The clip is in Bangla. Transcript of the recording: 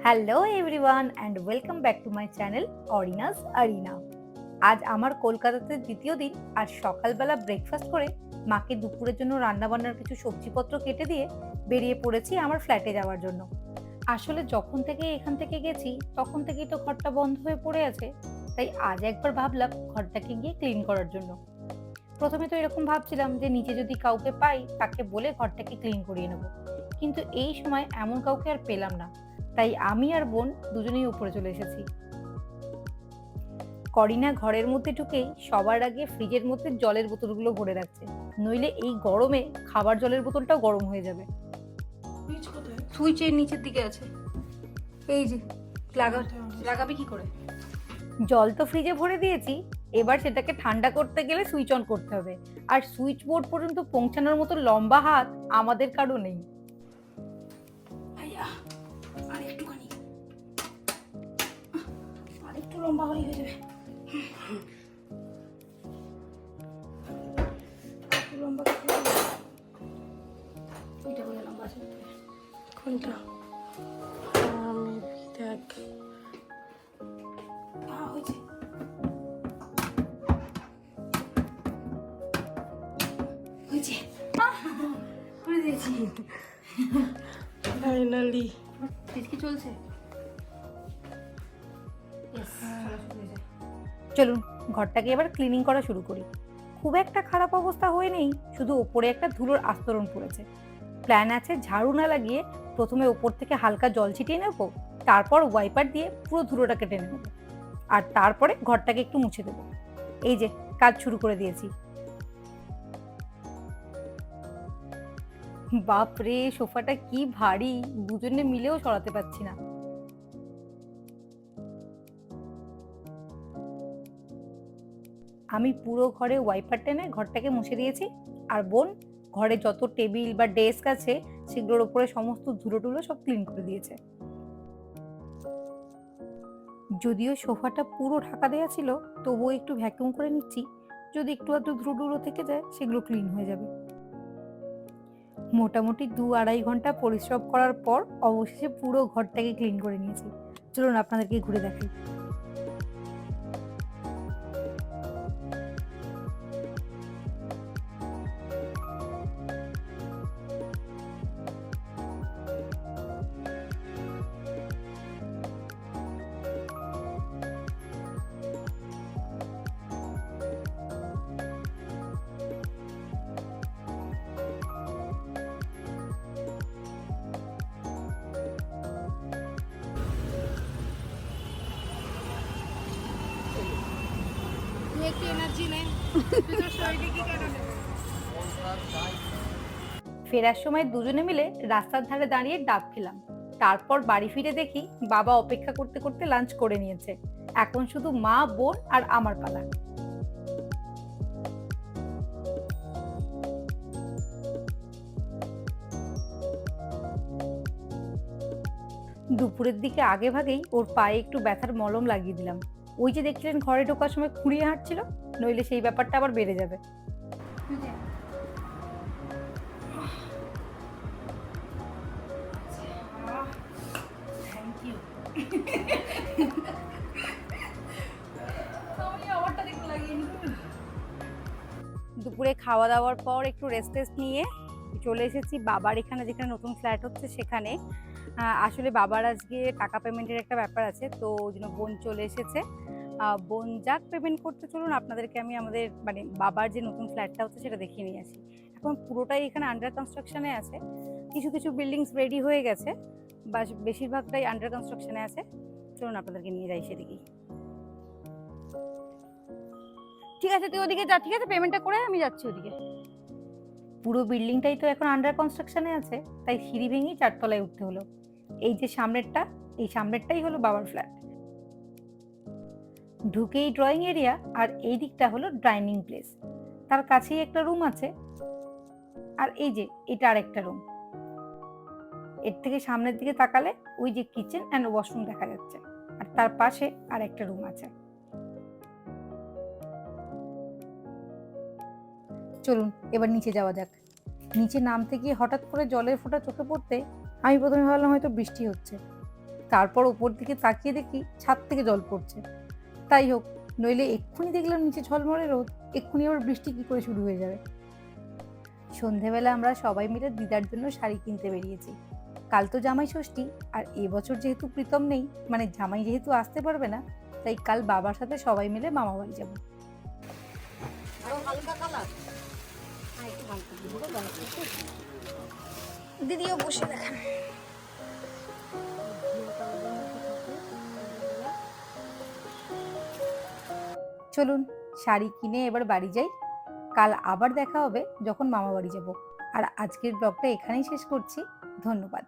Hello everyone and welcome back to my channel অরিনাস আরিনা। আজ আমার কলকাতাতে দ্বিতীয় দিন আর সকালবেলা ব্রেকফাস্ট করে মাকে দুপুরের জন্য রান্নাবান্নার কিছু সবজিপত্র কেটে দিয়ে বেরিয়ে পড়েছি আমার ফ্ল্যাটে যাওয়ার জন্য। আসলে যখন থেকে এখান থেকে গেছি তখন থেকেই তো ঘরটা বন্ধ হয়ে পড়ে আছে, তাই আজ একবার ভাবলাম ঘরটাকে গিয়ে ক্লিন করার জন্য। প্রথমে তো এরকম ভাবছিলাম যে নিচে যদি কাউকে পাই তাকে বলে ঘরটাকে ক্লিন করিয়ে নেব, কিন্তু এই সময় এমন কাউকে আর পেলাম না। তাই আমি আর বোন দুজনেই উপরে চলে এসেছি। করিনা ঘরের মধ্যে ঢুকেই সবার আগে ফ্রিজের মধ্যে জলের বোতলগুলো ভরে রাখছে, নইলে এই গরমে খাবার জলের বোতলটাও গরম হয়ে যাবে। ফ্রিজ কোথায়? সুইচের নিচের দিকে আছে, এই যে লাগাবি কি করে? জল তো ফ্রিজে ভরে দিয়েছি, এবার সেটাকে ঠান্ডা করতে গেলে সুইচ অন করতে হবে, আর সুইচ বোর্ড পর্যন্ত পৌঁছানোর মতো লম্বা হাত আমাদের কারো নেই। আইয়া, আর একটুখানি, আর একটু লম্বা হয়ে যাবে। একটু লম্বা করতে হবে। ওইটা বলে লম্বা আছে কোনটা? আমি দেখ হয়েছে। হয়েছে, করে দিয়েছি ফাইনালি। কি চলছে? চলুন ঘরটাকে এবার ক্লিনিং করা শুরু করি। খুব একটা খারাপ অবস্থা হয়নি, শুধু ওপরে একটা ধুলোর আস্তরণ পড়েছে। প্ল্যান আছে ঝাড়ু না লাগিয়ে প্রথমে ওপর থেকে হালকা জল ছিটিয়ে নেব, তারপর ওয়াইপার দিয়ে পুরো ধুলোটাকে টেনে নেব, আর তারপরে ঘরটাকে একটু মুছে দেব। এই যে কাজ শুরু করে দিয়েছি। বাপরে সোফাটা কি ভারী, দুজনে মিলেও সরাতে পারছি না। আমি পুরো ঘরে ওয়াইপার টেনে ঘরটাকে মুছে দিয়েছি, আর বোন ঘরে যত টেবিল বা ডেস্ক আছে সেগুলোর উপরে সমস্ত ধুলো টুলো সব ক্লিন করে দিয়েছে। যদিও সোফাটা পুরো ঢাকা দেওয়া ছিল, তবুও একটু ভ্যাকুয়াম করে নিচ্ছি, যদি একটু আধটু ধুলো টুলো থেকে যায় সেগুলো ক্লিন হয়ে যাবে। মোটামুটি 2-2.5 ঘন্টা পরিশ্রম করার পর অবশেষে পুরো ঘরটাকে ক্লিন করে নিয়েছি। চলুন আপনাদেরকে ঘুরে দেখাই। একটু এনার্জি নেই, শরীরে কি কারণে? ফেরার সময় দুজনে মিলে রাস্তার ধারে দাঁড়িয়ে ডাব খেলাম। তারপর বাড়ি ফিরে দেখি বাবা অপেক্ষা করতে করতে লাঞ্চ করে নিয়েছে। এখন শুধু মা, বোন আর আমার পালা। দুপুরের দিকে আগে ভাগেই ওর পায়ে একটু ব্যথার মলম লাগিয়ে দিলাম। ওই যে দেখছিলেন ঘরে ঢোকার সময় খুঁড়িয়ে হাঁটছিল, নইলে সেই ব্যাপারটা আবার বেড়ে যাবে। Thank you. দুপুরে খাওয়া দাওয়ার পর একটু রেস্ট নিয়ে চলে এসেছি বাবার এখানে, যেখানে নতুন ফ্ল্যাট হচ্ছে সেখানে। আসলে বাবার আজকে টাকা পেমেন্টের একটা ব্যাপার আছে, তো ওই জন্য বোন চলে এসেছে। বোন যাক পেমেন্ট করতে, চলুন আপনাদেরকে আমি আমাদের মানে বাবার যে নতুন ফ্ল্যাটটা হচ্ছে সেটা দেখিয়ে নিয়ে আসি। এখন পুরোটাই এখানে আন্ডার কনস্ট্রাকশনে আছে, কিছু কিছু বিল্ডিংস রেডি হয়ে গেছে, বা বেশিরভাগটাই আন্ডার কনস্ট্রাকশনে আছে। চলুন আপনাদেরকে নিয়ে যাই সেদিকেই। ঠিক আছে, তুই ওদিকে যা, ঠিক আছে, পেমেন্টটা করে আমি যাচ্ছি ওদিকে। পুরো বিল্ডিংটাই তো এখন আন্ডার কনস্ট্রাকশনে আছে, তাই সিঁড়ি ভেঙেই 4 তলায় উঠতে হলো। এই যে সামনেরটা, এই সামনেরটাই হলো বাবার ফ্ল্যাট। ঢুকেই ড্রয়িং এরিয়া, আর এই দিকটা হলো ডাইনিং প্লেস, তার কাছেই একটা রুম আছে, আর এই যে এটা আরেকটা রুম। এর থেকে সামনের দিকে তাকালে ওই যে কিচেন অ্যান্ড ওয়াশরুম দেখা যাচ্ছে, আর তার পাশে আর একটা রুম আছে। চলুন এবার নিচে যাওয়া যাক। নিচে নামতে গিয়ে হঠাৎ করে জলের ফোঁটা চোখে পড়তে আমি প্রথমে ভাবলাম হয়তো বৃষ্টি হচ্ছে, তারপর ওপর দিকে তাকিয়ে দেখি ছাদ থেকে জল পড়ছে। তাই হোক, নইলে এক্ষুনি দেখলাম নিচে ঝলমলে রোদ, এক্ষুনি আবার বৃষ্টি কি করে শুরু হয়ে যাবে। সন্ধেবেলা আমরা সবাই মিলে দিদার জন্য শাড়ি কিনতে বেরিয়েছি। কাল তো জামাই ষষ্ঠী, আর এবছর যেহেতু প্রীতম নেই, মানে জামাই যেহেতু আসতে পারবে না, তাই কাল বাবার সাথে সবাই মিলে মামা বাড়ি যাবো। দিদিও বসে দেখেন। চলুন শাড়ি কিনে এবার বাড়ি যাই। কাল আবার দেখা হবে যখন মামা বাড়ি যাব। আর আজকের ব্লগটা এখানেই শেষ করছি। ধন্যবাদ।